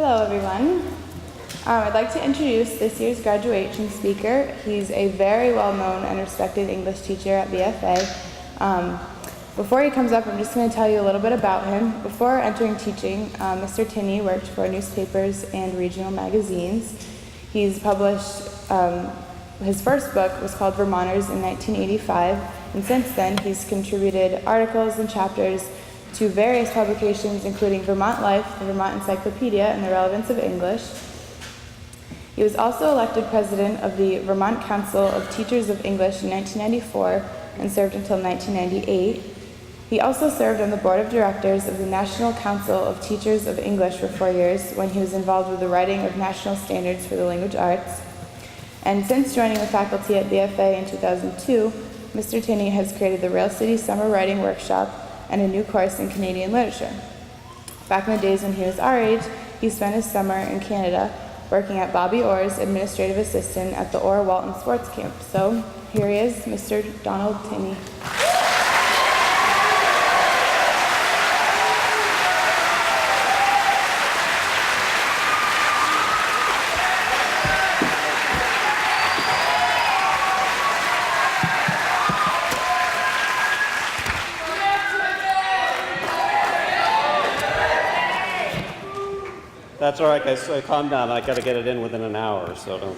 Hello, everyone. I'd like to introduce this year's graduation speaker. He's a very well-known and respected English teacher at BFA. Before he comes up, I'm just going to tell you a little bit about him. Before entering teaching, Mr. Tinney worked for newspapers and regional magazines. He's published, his first book was called Vermonters in 1985, and since then he's contributed articles and chapters to various publications, including Vermont Life, the Vermont Encyclopedia, and the Relevance of English. He was also elected president of the Vermont Council of Teachers of English in 1994 and served until 1998. He also served on the board of directors of the National Council of Teachers of English for 4 years when he was involved with the writing of national standards for the language arts. And since joining the faculty at BFA in 2002, Mr. Tinney has created the Rail City Summer Writing Workshop and a new course in Canadian literature. Back in the days when he was our age, he spent his summer in Canada working at Bobby Orr's administrative assistant at the Orr Walton Sports Camp. So here he is, Mr. Donald Tinney. That's all right, guys. So calm down. I got to get it in within an hour, so don't.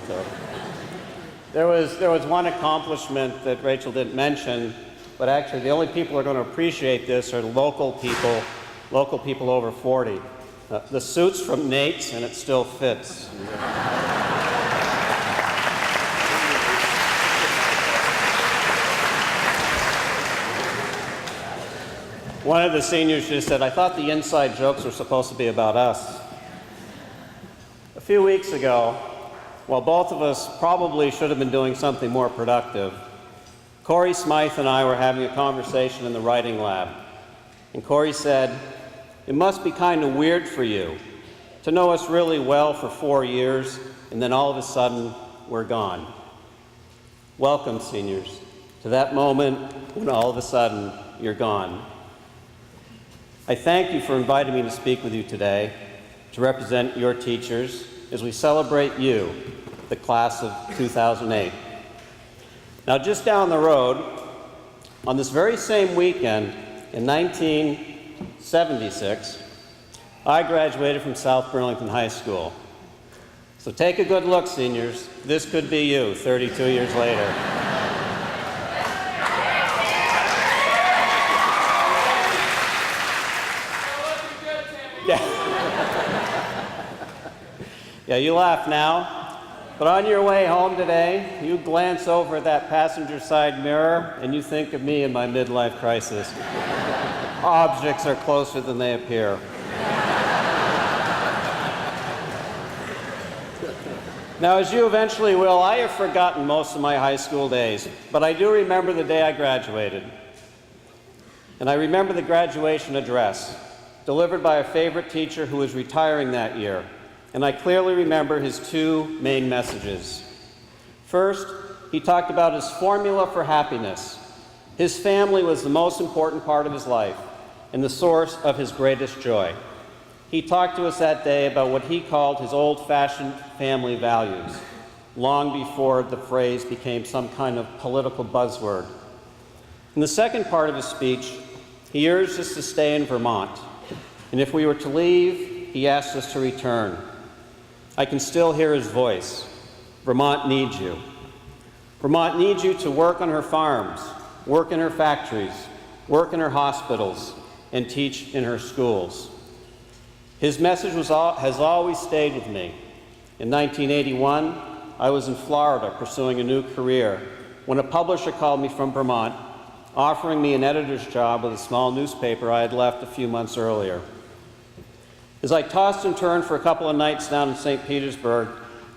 There was one accomplishment that Rachel didn't mention, but actually the only people who are going to appreciate this are local people over 40. The suit's from Nate's, and it still fits. One of the seniors just said, "I thought the inside jokes were supposed to be about us." A few weeks ago, while both of us probably should have been doing something more productive, Corey Smythe and I were having a conversation in the writing lab. And Corey said, "It must be kind of weird for you to know us really well for 4 years, and then all of a sudden, we're gone." Welcome, seniors, to that moment when all of a sudden, you're gone. I thank you for inviting me to speak with you today, to represent your teachers as we celebrate you, the class of 2008. Now, just down the road, on this very same weekend in 1976, I graduated from South Burlington High School. So take a good look, seniors. This could be you 32 years later. Yeah, you laugh now, but on your way home today, you glance over at that passenger side mirror and you think of me in my midlife crisis. Objects are closer than they appear. Now, as you eventually will, I have forgotten most of my high school days, but I do remember the day I graduated. And I remember the graduation address, delivered by a favorite teacher who was retiring that year. And I clearly remember his two main messages. First, he talked about his formula for happiness. His family was the most important part of his life and the source of his greatest joy. He talked to us that day about what he called his old-fashioned family values, long before the phrase became some kind of political buzzword. In the second part of his speech, he urged us to stay in Vermont, and if we were to leave, he asked us to return. I can still hear his voice. Vermont needs you. Vermont needs you to work on her farms, work in her factories, work in her hospitals, and teach in her schools. His message has always stayed with me. In 1981, I was in Florida pursuing a new career when a publisher called me from Vermont, offering me an editor's job with a small newspaper I had left a few months earlier. As I tossed and turned for a couple of nights down in St. Petersburg,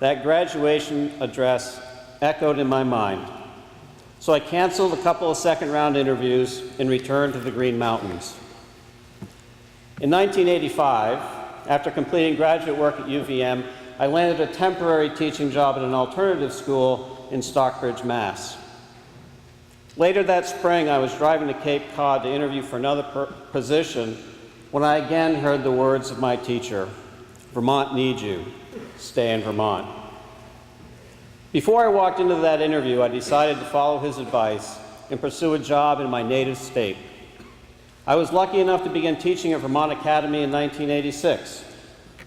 that graduation address echoed in my mind. So I canceled a couple of second-round interviews and returned to the Green Mountains. In 1985, after completing graduate work at UVM, I landed a temporary teaching job at an alternative school in Stockbridge, Mass. Later that spring, I was driving to Cape Cod to interview for another position when I again heard the words of my teacher, Vermont needs you. Stay in Vermont. Before I walked into that interview, I decided to follow his advice and pursue a job in my native state. I was lucky enough to begin teaching at Vermont Academy in 1986,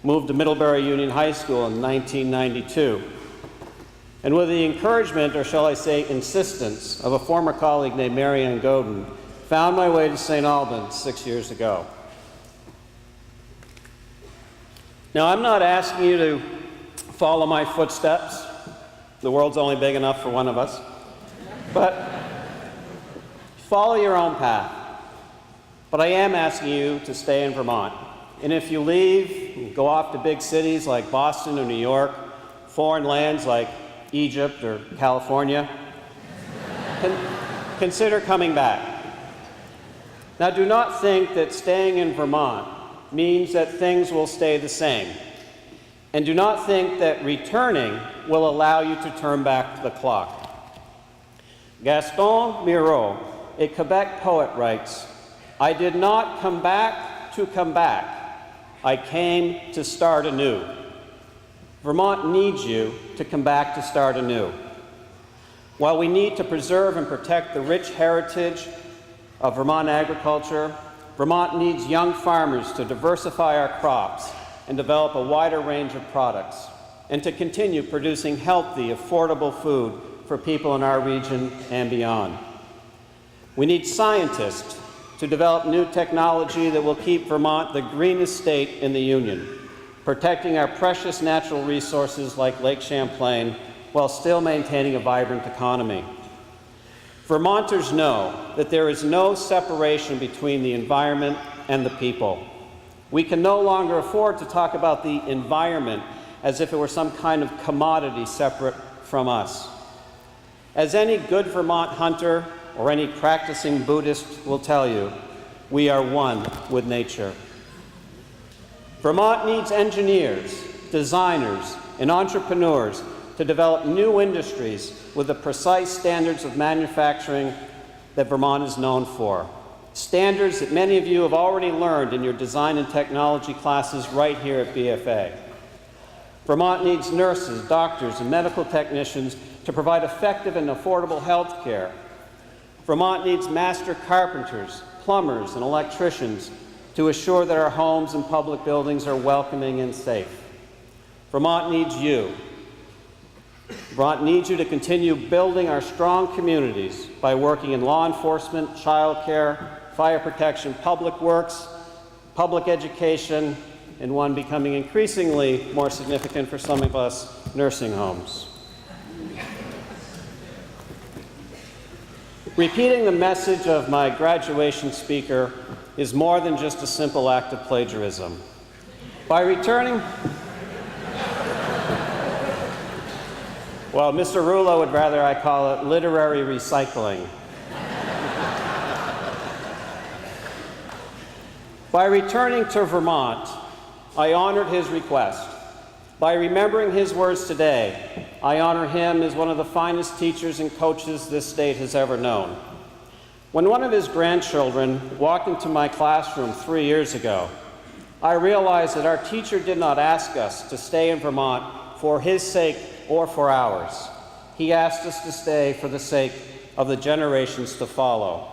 moved to Middlebury Union High School in 1992, and with the encouragement, or shall I say insistence, of a former colleague named Marianne Godin, found my way to St. Albans 6 years ago. Now, I'm not asking you to follow my footsteps. The world's only big enough for one of us. But follow your own path. But I am asking you to stay in Vermont. And if you leave, go off to big cities like Boston or New York, foreign lands like Egypt or California, consider coming back. Now, do not think that staying in Vermont means that things will stay the same. And do not think that returning will allow you to turn back the clock. Gaston Miraut, a Quebec poet, writes, "I did not come back to come back. I came to start anew." Vermont needs you to come back to start anew. While we need to preserve and protect the rich heritage of Vermont agriculture, Vermont needs young farmers to diversify our crops and develop a wider range of products, and to continue producing healthy, affordable food for people in our region and beyond. We need scientists to develop new technology that will keep Vermont the greenest state in the Union, protecting our precious natural resources like Lake Champlain while still maintaining a vibrant economy. Vermonters know that there is no separation between the environment and the people. We can no longer afford to talk about the environment as if it were some kind of commodity separate from us. As any good Vermont hunter or any practicing Buddhist will tell you, we are one with nature. Vermont needs engineers, designers, and entrepreneurs to develop new industries with the precise standards of manufacturing that Vermont is known for. Standards that many of you have already learned in your design and technology classes right here at BFA. Vermont needs nurses, doctors, and medical technicians to provide effective and affordable health care. Vermont needs master carpenters, plumbers, and electricians to assure that our homes and public buildings are welcoming and safe. Vermont needs you. Vermont needs you to continue building our strong communities by working in law enforcement, child care, fire protection, public works, public education, and one becoming increasingly more significant for some of us, nursing homes. Repeating the message of my graduation speaker is more than just a simple act of plagiarism. By returning, well, Mr. Rulo would rather I call it literary recycling. By returning to Vermont, I honored his request. By remembering his words today, I honor him as one of the finest teachers and coaches this state has ever known. When one of his grandchildren walked into my classroom 3 years ago, I realized that our teacher did not ask us to stay in Vermont for his sake or for ours. He asked us to stay for the sake of the generations to follow.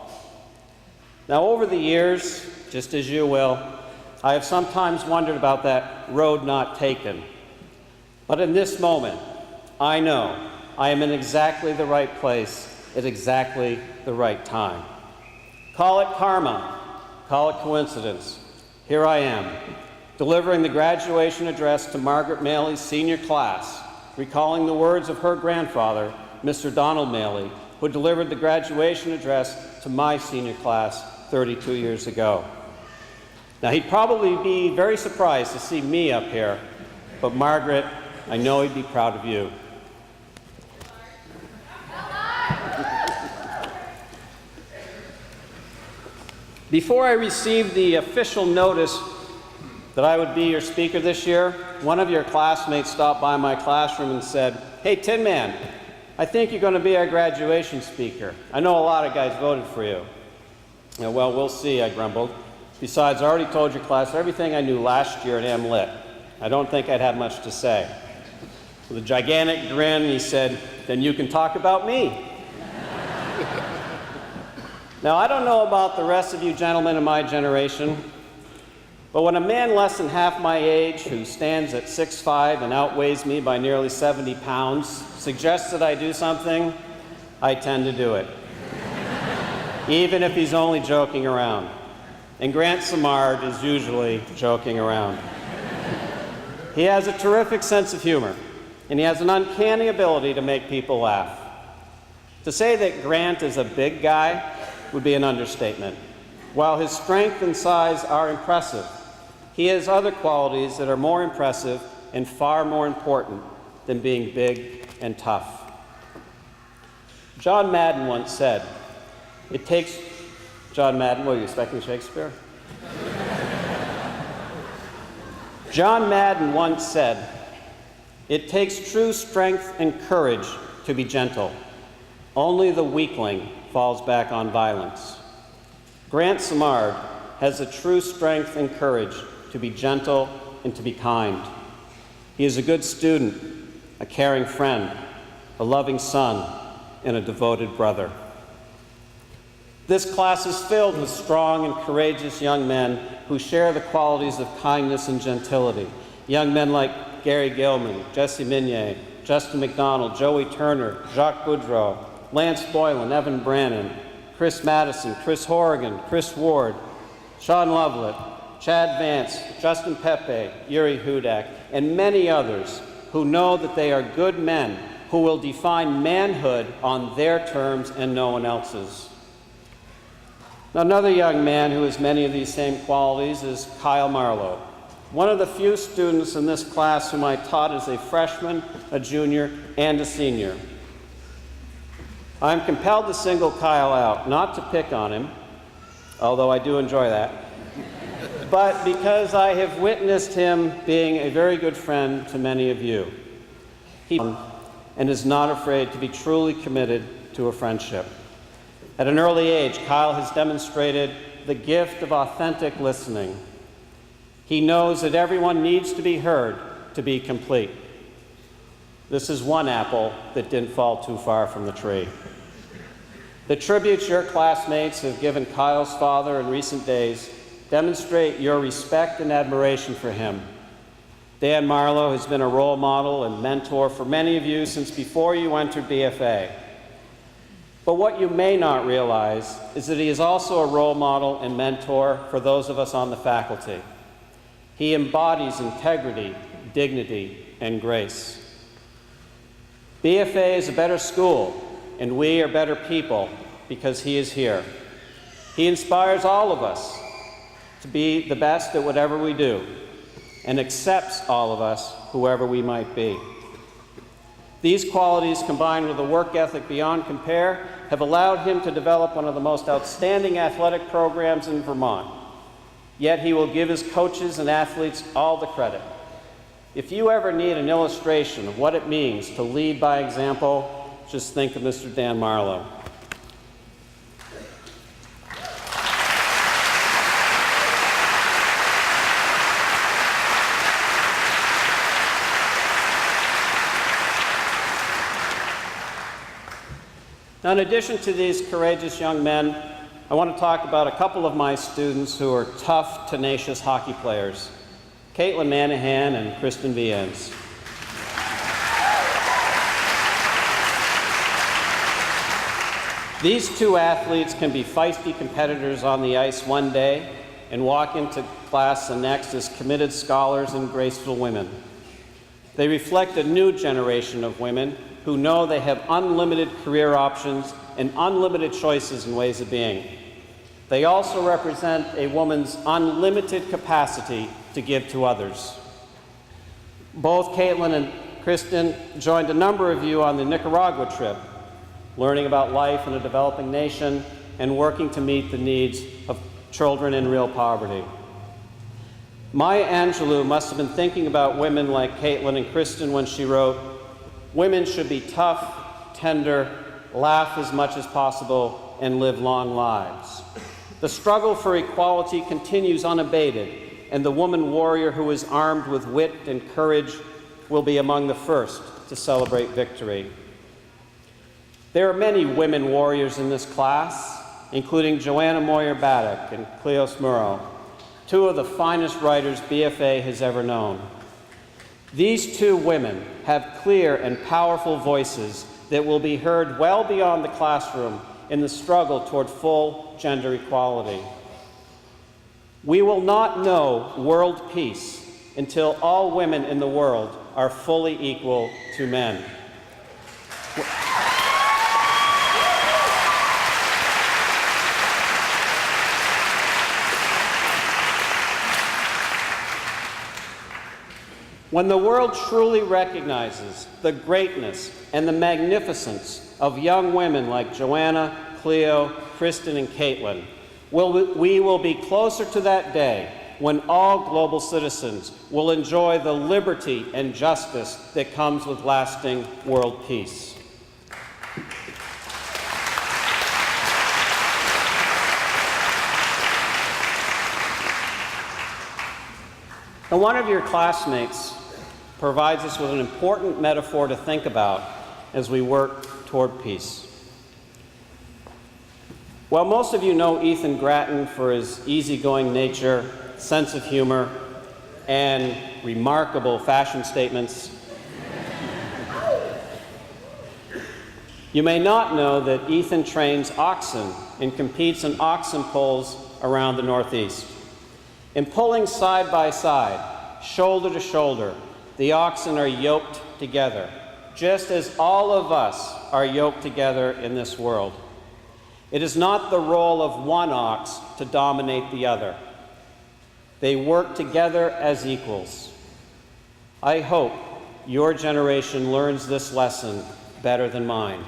Now, over the years, just as you will, I have sometimes wondered about that road not taken. But in this moment, I know I am in exactly the right place at exactly the right time. Call it karma, call it coincidence. Here I am, delivering the graduation address to Margaret Maley's senior class, recalling the words of her grandfather, Mr. Donald Maley, who delivered the graduation address to my senior class 32 years ago. Now, he'd probably be very surprised to see me up here, but Margaret, I know he'd be proud of you. Before I received the official notice that I would be your speaker this year, one of your classmates stopped by my classroom and said, "Hey, Tin Man, I think you're going to be our graduation speaker. I know a lot of guys voted for you." "Yeah, well, we'll see," I grumbled. "Besides, I already told your class everything I knew last year at AmLit. I don't think I'd have much to say. With a gigantic grin, he said, "Then you can talk about me." Now, I don't know about the rest of you gentlemen in my generation, but when a man less than half my age, who stands at 6'5" and outweighs me by nearly 70 pounds, suggests that I do something, I tend to do it, even if he's only joking around. And Grant Simard is usually joking around. He has a terrific sense of humor, and he has an uncanny ability to make people laugh. To say that Grant is a big guy would be an understatement. While his strength and size are impressive, he has other qualities that are more impressive and far more important than being big and tough. John Madden once said, John Madden, were you expecting Shakespeare? John Madden once said, "It takes true strength and courage to be gentle. Only the weakling falls back on violence." Grant Simard has the true strength and courage to be gentle and to be kind. He is a good student, a caring friend, a loving son, and a devoted brother. This class is filled with strong and courageous young men who share the qualities of kindness and gentility. Young men like Gary Gilman, Jesse Minier, Justin McDonald, Joey Turner, Jacques Boudreau, Lance Boylan, Evan Brannon, Chris Madison, Chris Horrigan, Chris Ward, Sean Lovelet, Chad Vance, Justin Pepe, Yuri Hudak, and many others who know that they are good men who will define manhood on their terms and no one else's. Now, another young man who has many of these same qualities is Kyle Marlowe, one of the few students in this class whom I taught as a freshman, a junior, and a senior. I'm compelled to single Kyle out, not to pick on him, although I do enjoy that, but because I have witnessed him being a very good friend to many of you. He and is not afraid to be truly committed to a friendship. At an early age, Kyle has demonstrated the gift of authentic listening. He knows that everyone needs to be heard to be complete. This is one apple that didn't fall too far from the tree. The tributes your classmates have given Kyle's father in recent days demonstrate your respect and admiration for him. Dan Marlowe has been a role model and mentor for many of you since before you entered BFA. But what you may not realize is that he is also a role model and mentor for those of us on the faculty. He embodies integrity, dignity, and grace. BFA is a better school, and we are better people because he is here. He inspires all of us to be the best at whatever we do, and accepts all of us, whoever we might be. These qualities, combined with a work ethic beyond compare, have allowed him to develop one of the most outstanding athletic programs in Vermont. Yet he will give his coaches and athletes all the credit. If you ever need an illustration of what it means to lead by example, just think of Mr. Dan Marlowe. Now, in addition to these courageous young men, I want to talk about a couple of my students who are tough, tenacious hockey players, Caitlin Manahan and Kristen Viens. These two athletes can be feisty competitors on the ice one day and walk into class the next as committed scholars and graceful women. They reflect a new generation of women who know they have unlimited career options and unlimited choices and ways of being. They also represent a woman's unlimited capacity to give to others. Both Caitlin and Kristen joined a number of you on the Nicaragua trip, learning about life in a developing nation and working to meet the needs of children in real poverty. Maya Angelou must have been thinking about women like Caitlin and Kristen when she wrote, "Women should be tough, tender, laugh as much as possible, and live long lives." The struggle for equality continues unabated, and the woman warrior who is armed with wit and courage will be among the first to celebrate victory. There are many women warriors in this class, including Joanna Moyer-Baddock and Cleos Murrow, two of the finest writers BFA has ever known. These two women have clear and powerful voices that will be heard well beyond the classroom in the struggle toward full gender equality. We will not know world peace until all women in the world are fully equal to men. When the world truly recognizes the greatness and the magnificence of young women like Joanna, Cleo, Kristen, and Caitlin, we will be closer to that day when all global citizens will enjoy the liberty and justice that comes with lasting world peace. Now, one of your classmates provides us with an important metaphor to think about as we work toward peace. While most of you know Ethan Grattan for his easygoing nature, sense of humor, and remarkable fashion statements, you may not know that Ethan trains oxen and competes in oxen pulls around the Northeast. In pulling side by side, shoulder to shoulder, the oxen are yoked together, just as all of us are yoked together in this world. It is not the role of one ox to dominate the other. They work together as equals. I hope your generation learns this lesson better than mine.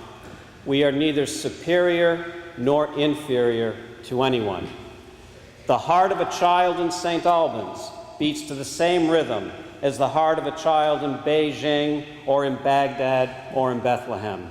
We are neither superior nor inferior to anyone. The heart of a child in St. Albans beats to the same rhythm as the heart of a child in Beijing or in Baghdad or in Bethlehem.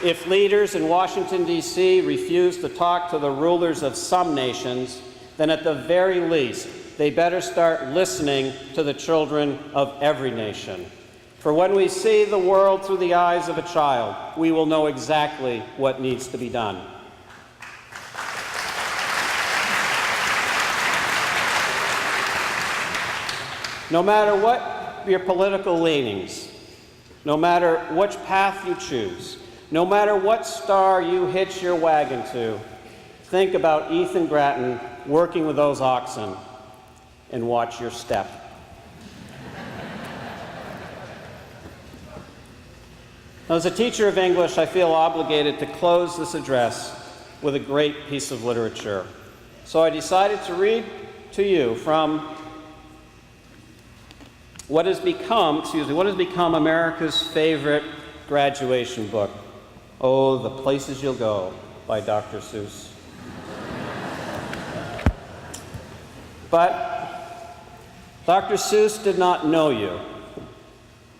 If leaders in Washington, D.C. refuse to talk to the rulers of some nations, then at the very least, they better start listening to the children of every nation. For when we see the world through the eyes of a child, we will know exactly what needs to be done. No matter what your political leanings, no matter which path you choose, no matter what star you hitch your wagon to, think about Ethan Grattan working with those oxen and watch your step. As a teacher of English, I feel obligated to close this address with a great piece of literature. So I decided to read to you from what has become America's favorite graduation book, Oh, the Places You'll Go, by Dr. Seuss. But Dr. Seuss did not know you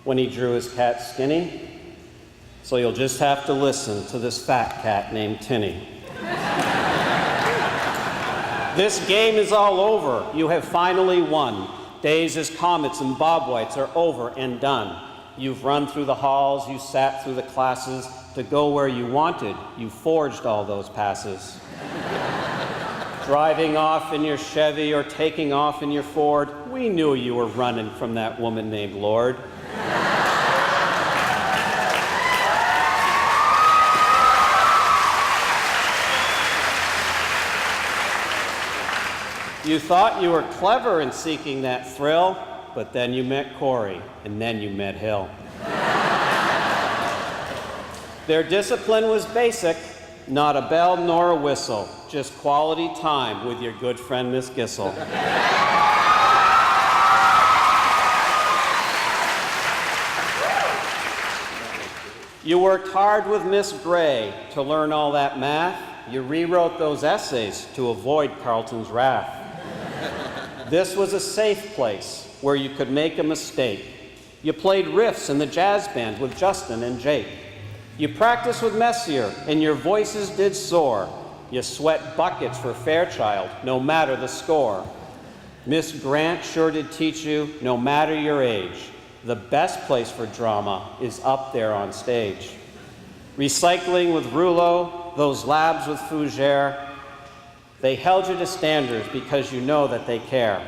when he drew his cat Skinny, so you'll just have to listen to this fat cat named Tinney. This game is all over. You have finally won. Days as comets and bobwhites are over and done. You've run through the halls, you sat through the classes. To go where you wanted, you forged all those passes. Driving off in your Chevy or taking off in your Ford, we knew you were running from that woman named Lord. You thought you were clever in seeking that thrill, but then you met Corey, and then you met Hill. Their discipline was basic, not a bell nor a whistle, just quality time with your good friend, Miss Gissel. You worked hard with Miss Gray to learn all that math. You rewrote those essays to avoid Carlton's wrath. This was a safe place where you could make a mistake. You played riffs in the jazz band with Justin and Jake. You practiced with Messier, and your voices did soar. You sweat buckets for Fairchild, no matter the score. Miss Grant sure did teach you, no matter your age, the best place for drama is up there on stage. Recycling with Rouleau, those labs with Fougere, they held you to standards because you know that they care.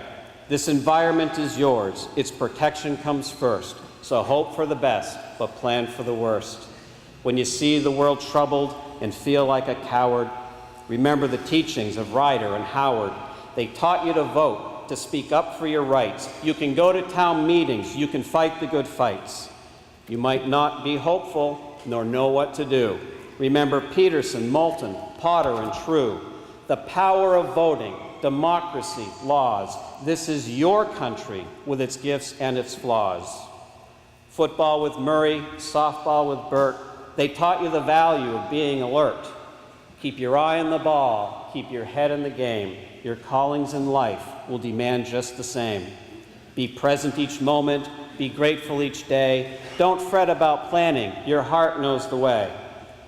This environment is yours, its protection comes first, so hope for the best, but plan for the worst. When you see the world troubled and feel like a coward, remember the teachings of Ryder and Howard. They taught you to vote, to speak up for your rights. You can go to town meetings, you can fight the good fights. You might not be hopeful, nor know what to do. Remember Peterson, Moulton, Potter, and True. The power of voting, democracy, laws. This is your country with its gifts and its flaws. Football with Murray, softball with Burt. They taught you the value of being alert. Keep your eye on the ball, keep your head in the game. Your callings in life will demand just the same. Be present each moment, be grateful each day. Don't fret about planning, your heart knows the way.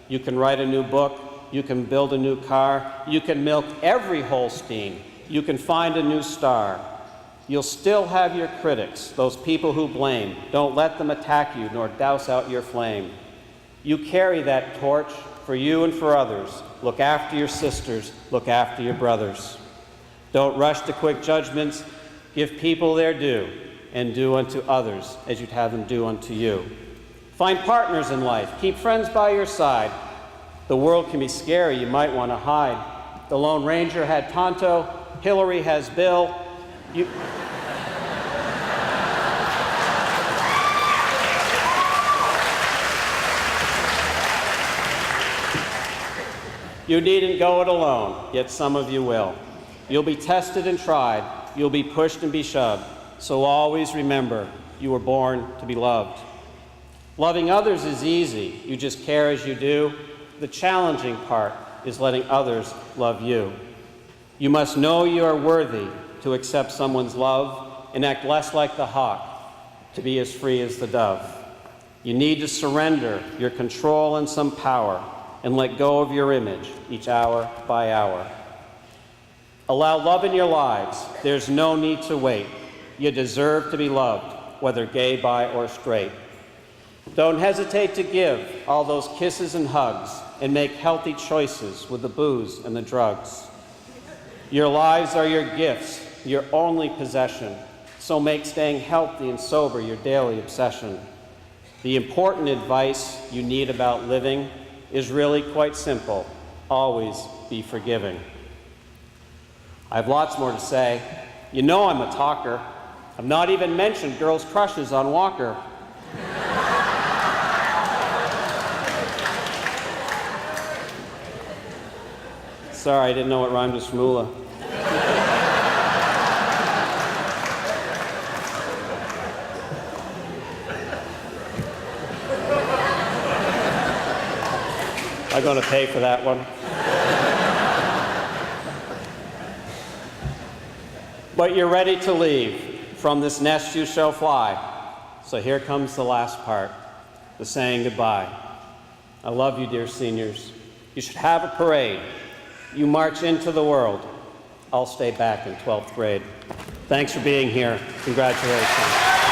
You can write a new book, you can build a new car, you can milk every Holstein, you can find a new star. You'll still have your critics, those people who blame. Don't let them attack you nor douse out your flame. You carry that torch for you and for others. Look after your sisters, look after your brothers. Don't rush to quick judgments. Give people their due, and do unto others as you'd have them do unto you. Find partners in life. Keep friends by your side. The world can be scary. You might want to hide. The Lone Ranger had Tonto. Hillary has Bill. You needn't go it alone, yet some of you will. You'll be tested and tried. You'll be pushed and be shoved. So always remember, you were born to be loved. Loving others is easy. You just care as you do. The challenging part is letting others love you. You must know you are worthy to accept someone's love and act less like the hawk, to be as free as the dove. You need to surrender your control and some power and let go of your image each hour by hour. Allow love in your lives. There's no need to wait. You deserve to be loved, whether gay, bi, or straight. Don't hesitate to give all those kisses and hugs and make healthy choices with the booze and the drugs. Your lives are your gifts, your only possession, so make staying healthy and sober your daily obsession. The important advice you need about living is really quite simple. Always be forgiving. I have lots more to say. You know I'm a talker. I've not even mentioned girls' crushes on Walker. Sorry, I didn't know what rhymed with Shmoola. I'm going to pay for that one. But you're ready to leave. From this nest you shall fly. So here comes the last part, the saying goodbye. I love you, dear seniors. You should have a parade. You march into the world. I'll stay back in 12th grade. Thanks for being here. Congratulations.